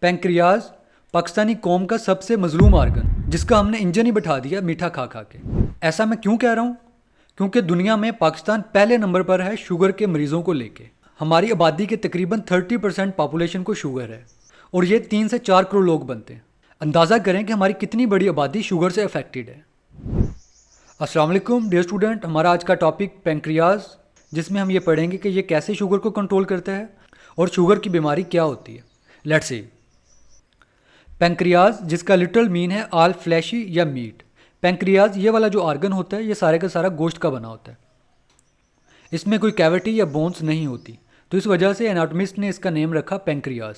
Pancreas Pakistani कौम का सबसे मजलूम आर्गन, जिसका हमने इंजन ही बैठा दिया मीठा खा खा के। ऐसा मैं क्यों कह रहा हूँ? क्योंकि दुनिया में पाकिस्तान पहले नंबर पर है शुगर के मरीजों को लेके। हमारी आबादी के तकरीबन 30% पॉपुलेशन को शुगर है और ये 3 से 4 करोड़ लोग बनते हैं। अंदाज़ा करें कि हमारी कितनी बड़ी आबादी शुगर से अफेक्टेड है। अस्सलाम वालेकुम डियर स्टूडेंट, हमारा आज का टॉपिक पैंक्रियाज, जिसमें हम ये पढ़ेंगे कि ये कैसे शुगर को कंट्रोल करता है और शुगर की बीमारी क्या होती है। Let's see. पैंक्रियाज, जिसका लिटरल मीन है ऑल फ्लैशी या मीट। पैंक्रियाज ये वाला जो आर्गन होता है ये सारे का सारा गोश्त का बना होता है। इसमें कोई कैविटी या बोन्स नहीं होती, तो इस वजह से एनाटोमिस्ट ने इसका नेम रखा पैंक्रियाज।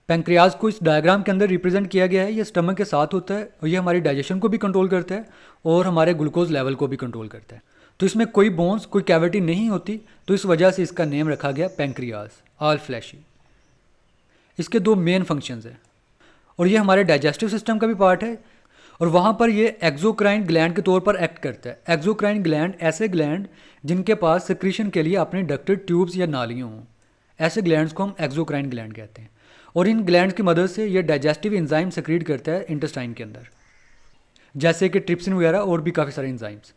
पैंक्रियाज को इस डायग्राम के अंदर रिप्रेजेंट किया गया है। ये स्टमक के साथ होता है और ये हमारी डाइजेशन को भी कंट्रोल करता है और हमारे ग्लूकोज लेवल को भी कंट्रोल करता है। तो इसमें कोई बोन्स, कोई कैविटी नहीं होती, तो इस वजह से इसका नेम रखा गया पैंक्रियाज, ऑल फ्लैशी। इसके 2 मेन फंक्शंस हैं और ये हमारे डाइजेस्टिव सिस्टम का भी पार्ट है और वहाँ पर ये एक्सोक्राइन ग्लैंड के तौर पर एक्ट करता है। एक्सोक्राइन ग्लैंड ऐसे ग्लैंड जिनके पास सिक्रीशन के लिए अपने डक्टेड ट्यूब्स या नालियाँ हों, ऐसे ग्लैंड्स को हम एक्सोक्राइन ग्लैंड कहते हैं। और इन ग्लैंड्स की मदद से ये डाइजेस्टिव एंजाइम सेक्रीट करता है इंटेस्टाइन के अंदर, जैसे कि ट्रिप्सिन वगैरह और भी काफ़ी सारे एंजाइम्स।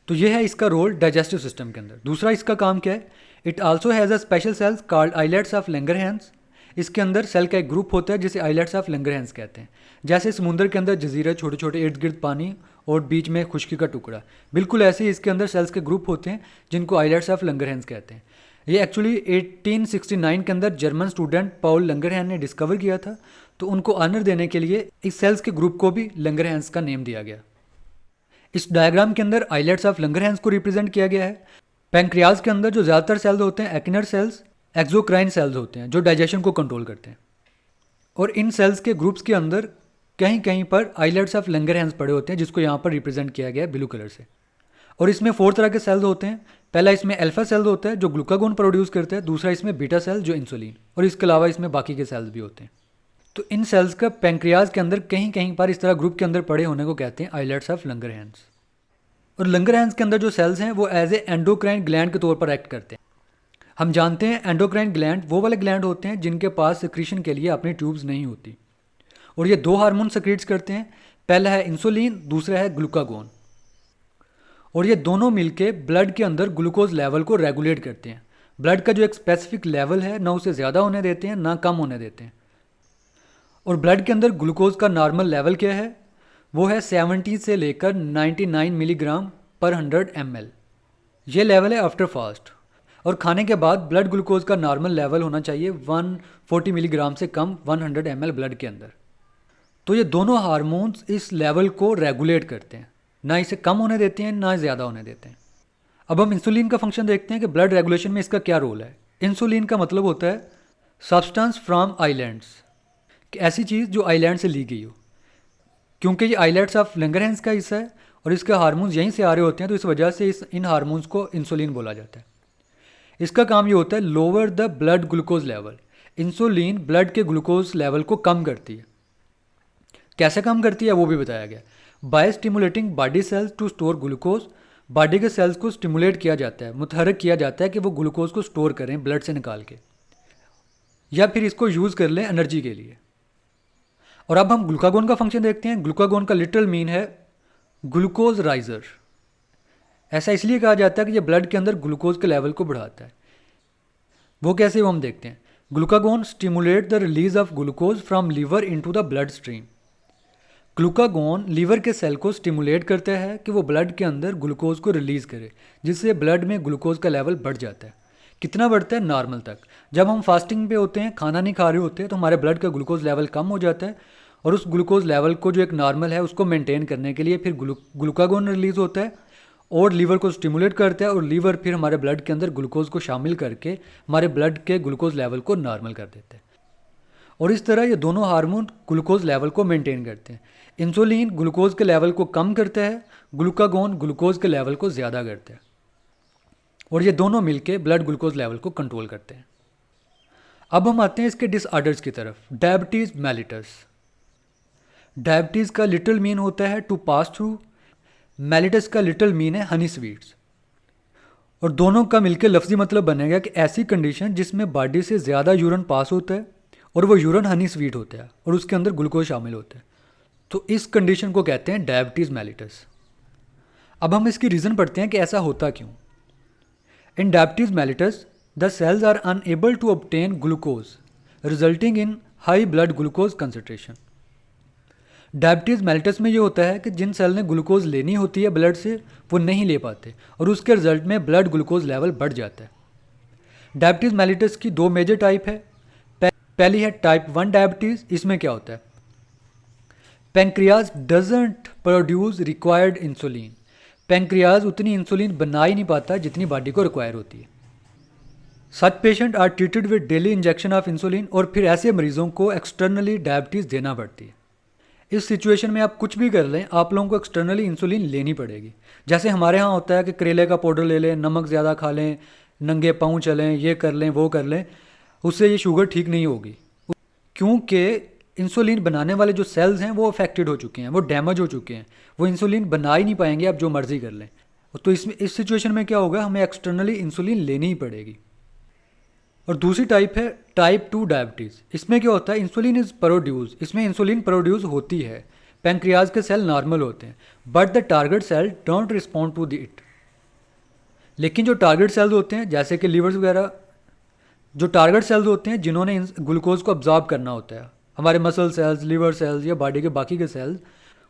तो ये है इसका रोल डाइजेस्टिव सिस्टम के अंदर। दूसरा इसका काम क्या है? It also has a special cells called islets of Langerhans. इसके अंदर सेल का एक ग्रुप होता है जिसे आइलेट्स ऑफ लैंगरहैंस कहते हैं। जैसे समुद्र के अंदर जजीरे, छोटे छोटे इर्द गिर्द पानी और बीच में खुश्की का टुकड़ा, बिल्कुल ऐसे ही इसके अंदर सेल्स के ग्रुप होते हैं जिनको आइलेट्स ऑफ लैंगरहैंस कहते हैं। ये एक्चुअली 1869 के अंदर जर्मन स्टूडेंट पाउल लैंगरहैंस ने डिस्कवर किया था, तो उनको ऑनर देने के लिए इस सेल्स के ग्रुप को भी लैंगरहैंस का नेम दिया गया। इस डायग्राम के अंदर आइलेट्स ऑफ लैंगरहैंस को रिप्रेजेंट किया गया है। पैंक्रियाज के अंदर जो ज़्यादातर सेल्स होते हैं एक्टिनर सेल्स, एक्सोक्राइन सेल्स होते हैं जो डाइजेशन को कंट्रोल करते हैं। और इन सेल्स के ग्रुप्स के अंदर कहीं कहीं पर आइलेट्स ऑफ लैंगरहैंस पड़े होते हैं, जिसको यहाँ पर रिप्रेजेंट किया गया है ब्लू कलर से। और इसमें 4 तरह के सेल्स होते हैं। पहला इसमें अल्फा सेल्स होता है जो ग्लूकागोन प्रोड्यूस करते हैं। दूसरा इसमें बीटा सेल जो इंसुलिन, और इसके अलावा इसमें बाकी के सेल्स भी होते हैं। तो इन सेल्स का पैंक्रियाज के अंदर कहीं कहीं पर इस तरह ग्रुप के अंदर पड़े होने को कहते हैं आइलेट्स ऑफ लैंगरहैंस। और लैंगरहैंस के अंदर जो सेल्स हैं वो एज ए एंडोक्राइन ग्लैंड के तौर पर एक्ट करते हैं। हम जानते हैं एंडोक्राइन ग्लैंड वो वाले ग्लैंड होते हैं जिनके पास सिक्रीशन के लिए अपनी ट्यूब्स नहीं होती, और ये 2 हार्मोन सिक्रीट्स करते हैं। पहला है इंसुलिन, दूसरा है ग्लूकागोन। और ये दोनों मिलके ब्लड के अंदर ग्लूकोज लेवल को रेगुलेट करते हैं। ब्लड का जो एक स्पेसिफिक लेवल है, ना उसे ज़्यादा होने देते हैं ना कम होने देते हैं। और ब्लड के अंदर ग्लूकोज का नॉर्मल लेवल क्या है? वो है 70 से लेकर 99 मिलीग्राम पर 100 ml। ये लेवल है आफ्टर फास्ट। और खाने के बाद ब्लड ग्लूकोज का नॉर्मल लेवल होना चाहिए 140 मिलीग्राम से कम 100 ml ब्लड के अंदर। तो ये दोनों हार्मोन्स इस लेवल को रेगुलेट करते हैं, ना इसे कम होने देते हैं ना ज़्यादा होने देते हैं। अब हम इंसुलिन का फंक्शन देखते हैं कि ब्लड रेगुलेशन में इसका क्या रोल है। इंसुलिन का मतलब होता है सब्सटेंस फ्रॉम आइलैंड्स, कि ऐसी चीज़ जो आइलैंड से ली गई हो। क्योंकि ये आइलेट्स ऑफ लैंगरहैंस का हिस्सा है और इसके हार्मोन्स यहीं से आ रहे होते हैं, तो इस वजह से इन हार्मोन्स को इंसुलिन बोला जाता है। इसका काम ये होता है lower the blood glucose level. Insulin blood के ग्लूकोज लेवल को कम करती है। कैसे कम करती है वो भी बताया गया। By stimulating body cells to store glucose. Body के सेल्स को स्टिमुलेट किया जाता है, मुतहरक किया जाता है कि वो ग्लूकोज को स्टोर करें ब्लड से निकाल के, या फिर इसको यूज़ कर लें एनर्जी के लिए। और अब हम ग्लूकागोन का फंक्शन देखते हैं। ग्लूकागोन का लिटरल मीन है ग्लूकोज राइजर। ऐसा इसलिए कहा जाता है कि ये ब्लड के अंदर ग्लूकोज के लेवल को बढ़ाता है। वो कैसे, वो हम देखते हैं। Glucagon stimulate the release of glucose from liver into the blood stream. Glucagon liver के सेल को स्टिमुलेट करता है कि वो ब्लड के अंदर ग्लूकोज को रिलीज़ करे, जिससे ब्लड में ग्लूकोज का लेवल बढ़ जाता है। कितना बढ़ता है? नॉर्मल तक। जब हम फास्टिंग पे होते हैं, खाना नहीं खा रहे होते हैं, तो हमारे ब्लड का ग्लूकोज लेवल कम हो जाता है और उस ग्लूकोज लेवल को जो एक नॉर्मल है उसको मेंटेन करने के लिए फिर ग्लूकागोन रिलीज़ होता है और लीवर को स्टिमुलेट करता है, और लीवर फिर हमारे ब्लड के अंदर ग्लूकोज को शामिल करके हमारे ब्लड के ग्लूकोज लेवल को नॉर्मल कर देता है। और इस तरह ये दोनों हार्मोन ग्लूकोज लेवल को मेंटेन करते हैं। इंसुलिन ग्लूकोज के लेवल को कम करता है, ग्लूकागोन ग्लूकोज के लेवल को ज़्यादा करता है, और ये दोनों मिलके ब्लड ग्लूकोज लेवल को कंट्रोल करते हैं। अब हम आते हैं इसके डिसऑर्डर्स की तरफ। Diabetes mellitus. डायबिटीज़ का लिटल मीन होता है टू पास थ्रू। मेलिटस का लिटल मीन है हनी स्वीट्स। और दोनों का मिलकर लफ्जी मतलब बनेगा कि ऐसी कंडीशन जिसमें बॉडी से ज़्यादा यूरिन पास होता है और वो यूरिन हनी स्वीट होता है और उसके अंदर ग्लूकोज शामिल होता है। तो इस कंडीशन को कहते हैं डायबिटीज़ मेलिटस। अब हम इसकी रीज़न पढ़ते हैं कि ऐसा होता क्यों। In diabetes mellitus the cells are unable to obtain glucose resulting in high blood glucose concentration. Diabetes mellitus में ये होता है कि जिन सेल ने ग्लूकोज लेनी होती है ब्लड से वो नहीं ले पाते और उसके रिजल्ट में ब्लड ग्लूकोज लेवल बढ़ जाता है। डायबिटीज़ मेलिटस की दो मेजर टाइप है। पहली है टाइप 1 डायबिटीज़। इसमें क्या होता है, pancreas doesn't produce required insulin. Pancreas उतनी इंसुलिन बना ही नहीं पाता जितनी बॉडी को रिक्वायर होती है। Such patient are treated with daily injection of insulin और फिर ऐसे मरीजों को एक्सटर्नली डायबिटीज़ देना पड़ती है। इस सिचुएशन में आप कुछ भी कर लें, आप लोगों को एक्सटर्नली इंसुलिन लेनी पड़ेगी। जैसे हमारे यहाँ होता है कि करेले का पाउडर ले लें, नमक ज़्यादा खा लें, नंगे पाँव चलें, ये कर लें वो कर लें, उससे ये शुगर ठीक नहीं होगी, क्योंकि इंसुलिन बनाने वाले जो सेल्स हैं वो अफेक्टेड हो चुके हैं, वो डैमेज हो चुके हैं, वो इंसुलिन बना ही नहीं पाएंगे आप जो मर्जी कर लें। तो इस सिचुएशन में क्या होगा, हमें एक्सटर्नली इंसुलिन लेनी ही पड़ेगी। और दूसरी टाइप है टाइप 2 डायबिटीज़। इसमें क्या होता है, इंसुलिन इज़ प्रोड्यूस, इसमें इंसुलिन प्रोड्यूस होती है, पेंक्रियाज के सेल नॉर्मल होते हैं, but the target cell don't respond to it. लेकिन जो टारगेट सेल्स होते हैं जैसे कि लीवर्स वगैरह, जो टारगेट सेल्स होते हैं जिन्होंने ग्लूकोज को अब्जॉर्ब करना होता है, हमारे मसल सेल्स, लीवर सेल्स या बॉडी के बाकी के सेल्स,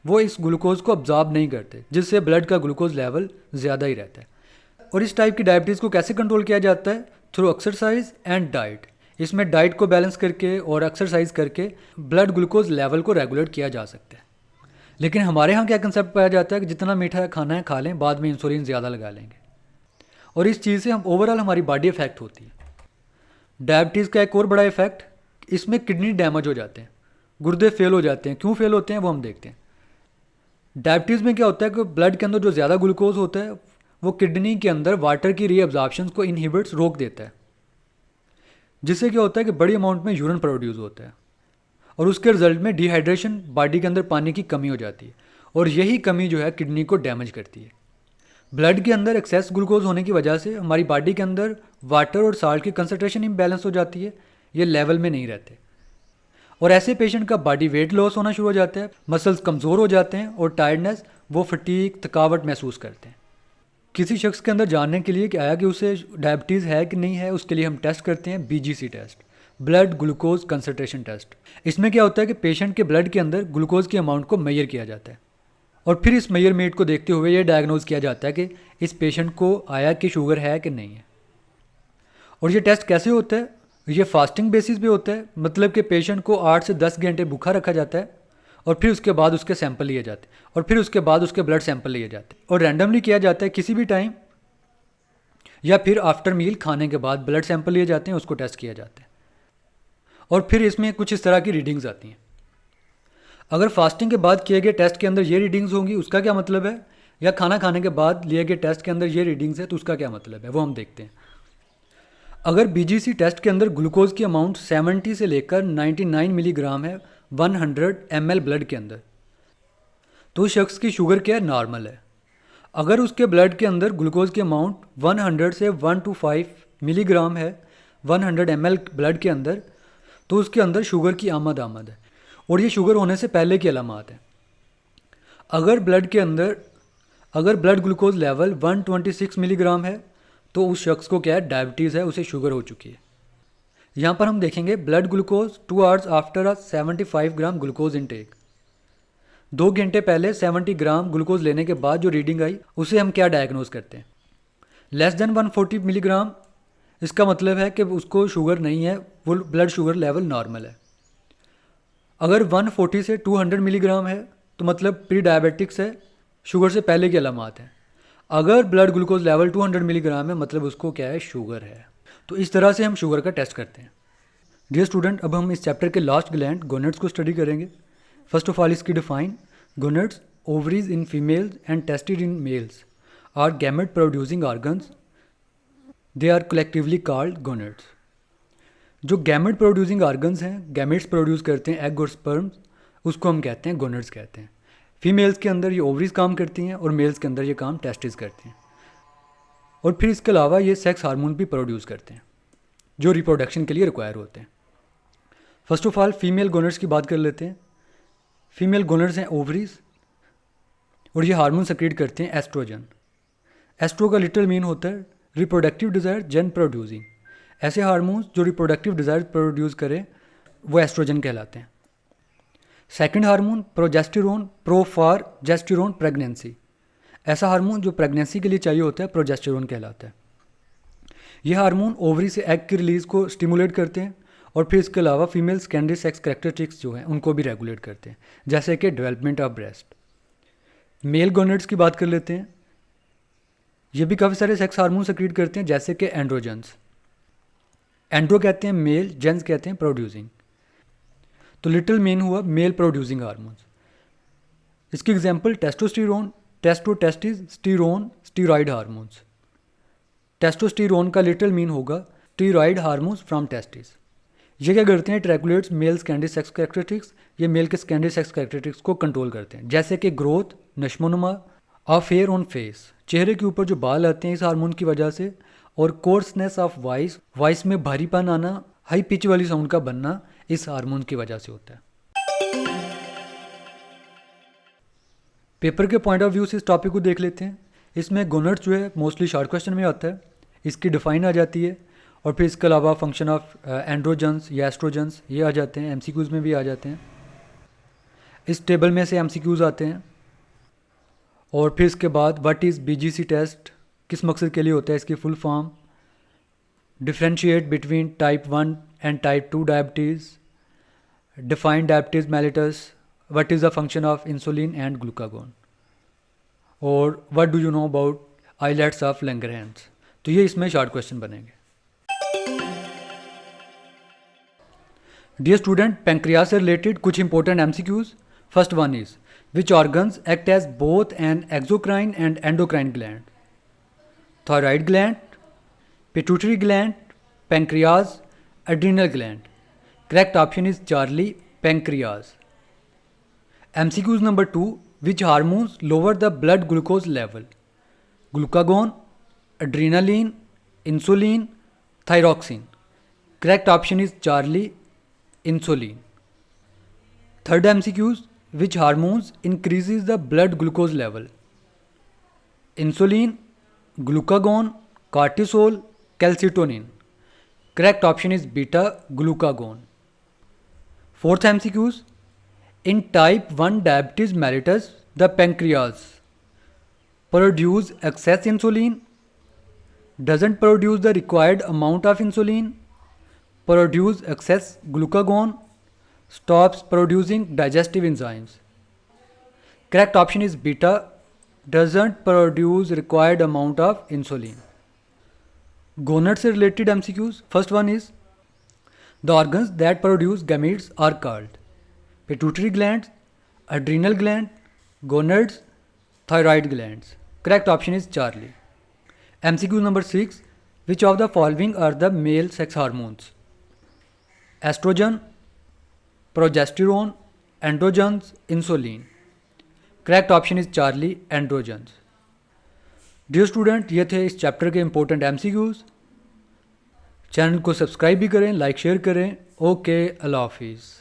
वो इस ग्लूकोज को अब्जॉर्ब नहीं करते, जिससे ब्लड का ग्लूकोज लेवल ज़्यादा ही रहता है। और इस टाइप की डायबिटीज़ को कैसे कंट्रोल किया जाता है, थ्रू एक्सरसाइज एंड डाइट। इसमें डाइट को बैलेंस करके और एक्सरसाइज करके ब्लड ग्लूकोज लेवल को रेगुलेट किया जा सकता है। लेकिन हमारे यहाँ क्या कंसेप्ट पाया जाता है कि जितना मीठा खाना है खा लें, बाद में इंसुलिन ज़्यादा लगा लेंगे, और इस चीज़ से हम ओवरऑल हमारी बॉडी इफेक्ट होती है। डायबिटीज़ का एक और बड़ा इफेक्ट, इसमें किडनी डैमेज हो जाते हैं, गुर्दे फेल हो जाते हैं। क्यों फेल होते हैं वो हम देखते हैं। डायबिटीज़ में क्या होता है कि ब्लड के अंदर जो ज़्यादा ग्लूकोज होता है वो किडनी के अंदर वाटर की रीअब्जॉर्प्शन को इनहिबिट्स, रोक देता है, जिससे क्या होता है कि बड़ी अमाउंट में यूरिन प्रोड्यूस होता है और उसके रिजल्ट में डिहाइड्रेशन, बॉडी के अंदर पानी की कमी हो जाती है, और यही कमी जो है किडनी को डैमेज करती है। ब्लड के अंदर एक्सेस ग्लूकोज होने की वजह से हमारी बॉडी के अंदर वाटर और साल्ट की कंसनट्रेशन इम्बैलेंस हो जाती है, ये लेवल में नहीं रहते, और ऐसे पेशेंट का बॉडी वेट लॉस होना शुरू हो जाता है, मसल्स कमज़ोर हो जाते हैं और टायर्डनेस, वो फटीग, थकावट महसूस करते हैं। किसी शख्स के अंदर जानने के लिए कि आया कि उसे डायबिटीज़ है कि नहीं है, उसके लिए हम टेस्ट करते हैं BGC test, blood glucose concentration test. इसमें क्या होता है कि पेशेंट के ब्लड के अंदर ग्लूकोज की अमाउंट को मेजर किया जाता है और फिर इस मेजरमेंट को देखते हुए ये डायग्नोज किया जाता है कि इस पेशेंट को आया कि शुगर है कि नहीं है। और ये टेस्ट कैसे होता है, ये फास्टिंग बेसिस पे होता है, मतलब कि पेशेंट को 8 से 10 घंटे भूखा रखा जाता है और फिर उसके बाद उसके सैंपल लिए जाते हैं और फिर उसके बाद उसके ब्लड सैंपल लिए जाते हैं और रैंडमली किया जाता है किसी भी टाइम, या फिर आफ्टर मील खाने के बाद ब्लड सैंपल लिए जाते हैं, उसको टेस्ट किया जाता है और फिर इसमें कुछ इस तरह की रीडिंग्स आती हैं। अगर फास्टिंग के बाद किए गए टेस्ट के अंदर ये रीडिंग्स होंगी उसका क्या मतलब है, या खाना खाने के बाद लिए गए टेस्ट के अंदर ये रीडिंग्स है तो उसका क्या मतलब है, वो हम देखते हैं। अगर BGC टेस्ट के अंदर ग्लूकोज की अमाउंट 70 से लेकर 99 मिलीग्राम है 100 ml ब्लड के अंदर, तो उस शख्स की शुगर क्या है, नॉर्मल है। अगर उसके ब्लड के अंदर ग्लूकोज की अमाउंट 100 से 125 मिलीग्राम है 100 ml ब्लड के अंदर, तो उसके अंदर शुगर की आमद है और ये शुगर होने से पहले की अलामात है। अगर ब्लड ग्लूकोज लेवल 126 मिलीग्राम है तो उस शख्स को क्या है, डायबिटीज़ है, उसे शुगर हो चुकी है। यहाँ पर हम देखेंगे blood glucose 2 hours after a 75 gram glucose intake. 2 घंटे पहले 70 ग्राम ग्लूकोज लेने के बाद जो रीडिंग आई उसे हम क्या डायग्नोज करते हैं, लेस देन 140 मिलीग्राम। इसका मतलब है कि उसको शुगर नहीं है, वो ब्लड शुगर लेवल नॉर्मल है। अगर 140 से 200 मिलीग्राम है तो मतलब प्री डायबिटिक्स है, शुगर से पहले की अलामात है। अगर ब्लड ग्लूकोज लेवल 200 मिलीग्राम है मतलब उसको क्या है, शुगर है। तो इस तरह से हम शुगर का टेस्ट करते हैं। डियर स्टूडेंट, अब हम इस चैप्टर के लास्ट ग्लैंड गोनेड्स को स्टडी करेंगे। फर्स्ट ऑफ ऑल इसकी define, gonads ovaries in females and testes in males are gamete producing organs, they are collectively called gonads. जो गैमेट प्रोड्यूसिंग ऑर्गन्स हैं, gametes produce करते हैं egg और sperms, उसको हम कहते हैं गोनेड्स कहते हैं। फीमेल्स के अंदर ये ओवरीज काम करती हैं और मेल्स के अंदर ये काम टेस्टिस करते हैं, और फिर इसके अलावा ये सेक्स हार्मोन भी प्रोड्यूस करते हैं जो रिप्रोडक्शन के लिए रिक्वायर होते हैं। फर्स्ट ऑफ ऑल फीमेल गोनड्स की बात कर लेते हैं। फीमेल गोनड्स हैं ओवरीज, और ये हार्मोन सेक्रेट करते हैं एस्ट्रोजन। एस्ट्रो का लिटरल मीन होता है रिप्रोडक्टिव डिज़ायर जेन प्रोड्यूसिंग। ऐसे हार्मोन्स जो रिप्रोडक्टिव डिज़ायर प्रोड्यूस करें वो एस्ट्रोजन कहलाते हैं। Second hormone progesterone, pro for gesterone pregnancy. ऐसा हार्मोन जो प्रेगनेंसी के लिए चाहिए होता है प्रोजेस्टेरोन कहलाता है। यह हार्मोन ओवरी से एग की रिलीज को स्टिमुलेट करते हैं और फिर इसके अलावा फीमेल सेकेंडरी सेक्स कैरेक्टरिस्टिक्स जो हैं उनको भी रेगुलेट करते हैं, जैसे कि development of breast. Male gonads की बात कर लेते हैं। ये भी काफ़ी सारे सेक्स हार्मोन सेक्रेट करते हैं, जैसे कि एंड्रोजन्स। एंड्रो कहते हैं मेल, जेंस कहते हैं प्रोड्यूसिंग। तो लिटिल मीन हुआ मेल प्रोड्यूसिंग हार्मोन्स। इसकी example testosterone, testo testis, sterone, steroid hormones. Testosterone का लिटिल मीन होगा स्टीरॉयड हार्मोन्स फ्रॉम टेस्टिस। ये क्या करते हैं, it regulates male secondary sex characteristics. ये मेल के सेकेंडरी सेक्स कैरेक्टरिस्टिक्स को कंट्रोल करते हैं, जैसे कि ग्रोथ, नशमोनुमा ऑफ हेयर ऑन फेस, चेहरे के ऊपर जो बाल आते हैं इस हार्मोन की वजह से, और कोर्सनेस ऑफ वॉइस, वॉइस में भारीपन आना, हाई पिच वाली साउंड का बनना इस हार्मोन की वजह से होता है। पेपर के पॉइंट ऑफ व्यू से इस टॉपिक को देख लेते हैं। इसमें गोनड्स जो है मोस्टली शॉर्ट क्वेश्चन में आता है, इसकी डिफाइन आ जाती है, और फिर इसके अलावा फंक्शन ऑफ एंड्रोजन्स या एस्ट्रोजन्स ये आ जाते हैं, एमसीक्यूज़ में भी आ जाते हैं। इस टेबल में से एमसीक्यूज़ आते हैं। और फिर इसके बाद व्हाट इज़ बीजीसी टेस्ट, किस मकसद के लिए होता है, इसकी full form, differentiate between type 1 and type 2 diabetes, define diabetes mellitus, what is the function of insulin and glucagon, और what do you know about islets of Langerhans. तो ये इसमें शॉर्ट क्वेश्चन बनेंगे। डियर स्टूडेंट, पेंक्रियाज से related कुछ important MCQs. First one is which organs act as both an exocrine and endocrine gland? Thyroid gland, pituitary gland, pancreas, adrenal gland. Correct option is Charlie, pancreas. MCQs number 2, which hormones lower the blood glucose level? Glucagon, adrenaline, insulin, thyroxine. Correct option is Charlie, insulin. Third MCQs, which hormones increases the blood glucose level? Insulin, glucagon, cortisol, calcitonin. Correct option is beta glucagon. Fourth MCQs, in type 1 diabetes mellitus the pancreas produce excess insulin, doesn't produce the required amount of insulin, produce excess glucagon, stops producing digestive enzymes. Correct option is beta, doesn't produce required amount of insulin. Gonad से related MCQs. First one is the organs that produce gametes are called pituitary glands, adrenal gland, gonads, thyroid glands. Correct option is Charlie. MCQ number 6, which of the following are the male sex hormones? Estrogen, progesterone, androgens, insulin. Correct option is Charlie, androgens. Dear student, ये थे इस chapter के important MCQs। Channel को subscribe भी करें, like share करें। Okay, अल्लाह हाफिज़।